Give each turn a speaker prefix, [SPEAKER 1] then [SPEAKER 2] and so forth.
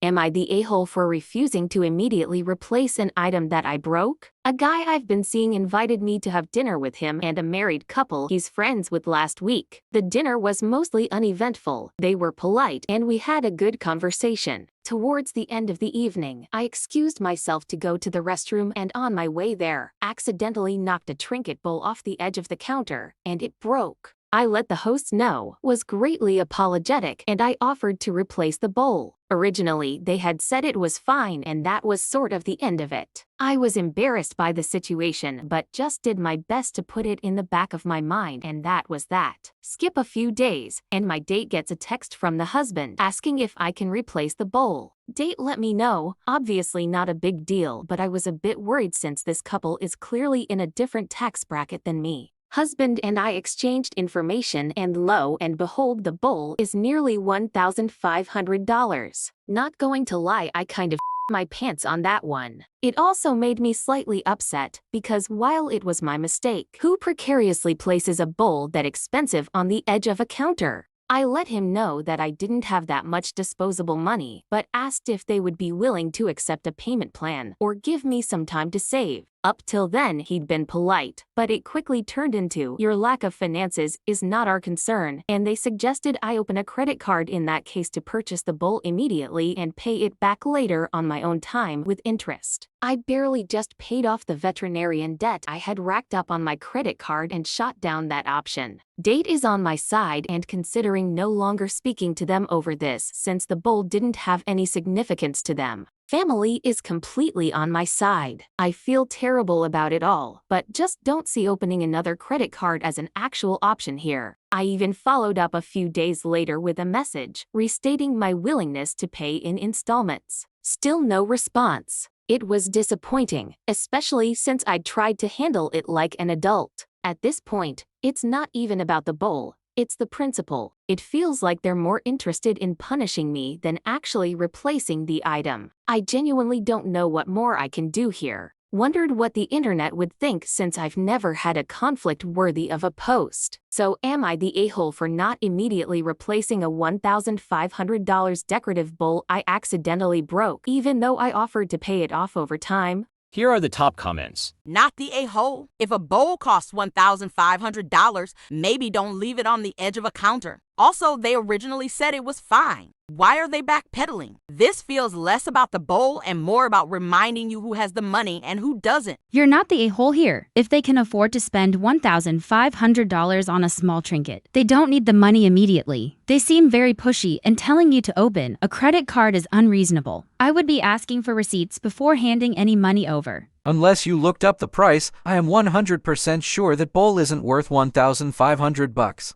[SPEAKER 1] Am I the a-hole for refusing to immediately replace an item that I broke? A guy I've been seeing invited me to have dinner with him and a married couple he's friends with last week. The dinner was mostly uneventful. They were polite and we had a good conversation. Towards the end of the evening, I excused myself to go to the restroom and on my way there, accidentally knocked a trinket bowl off the edge of the counter, and it broke. I let the host know, was greatly apologetic, and I offered to replace the bowl. Originally, they had said it was fine and that was sort of the end of it. I was embarrassed by the situation but just did my best to put it in the back of my mind, and that was that. Skip a few days, and my date gets a text from the husband asking if I can replace the bowl. Date let me know, obviously not a big deal, but I was a bit worried since this couple is clearly in a different tax bracket than me. Husband and I exchanged information and lo and behold, the bowl is nearly $1,500. Not going to lie, I kind of my pants on that one. It also made me slightly upset because while it was my mistake, who precariously places a bowl that expensive on the edge of a counter? I let him know that I didn't have that much disposable money, but asked if they would be willing to accept a payment plan or give me some time to save. Up till then, he'd been polite, but it quickly turned into, "Your lack of finances is not our concern," and they suggested I open a credit card in that case to purchase the bowl immediately and pay it back later on my own time with interest. I barely just paid off the veterinarian debt I had racked up on my credit card and shot down that option. Date is on my side and considering no longer speaking to them over this since the bowl didn't have any significance to them. Family is completely on my side. I feel terrible about it all, but just don't see opening another credit card as an actual option here. I even followed up a few days later with a message, restating my willingness to pay in installments. Still no response. It was disappointing, especially since I'd tried to handle it like an adult. At this point, it's not even about the bowl. It's the principle. It feels like they're more interested in punishing me than actually replacing the item. I genuinely don't know what more I can do here. Wondered what the internet would think since I've never had a conflict worthy of a post. So am I the a-hole for not immediately replacing a $1,500 decorative bowl I accidentally broke even though I offered to pay it off over time?
[SPEAKER 2] Here are the top comments.
[SPEAKER 3] Not the a-hole. If a bowl costs $1,500, maybe don't leave it on the edge of a counter. Also, they originally said it was fine. Why are they backpedaling? This feels less about the bowl and more about reminding you who has the money and who doesn't.
[SPEAKER 4] You're not the a-hole here. If they can afford to spend $1,500 on a small trinket, they don't need the money immediately. They seem very pushy, and telling you to open a credit card is unreasonable. I would be asking for receipts before handing any money over.
[SPEAKER 5] Unless you looked up the price, I am 100% sure that bowl isn't worth $1,500.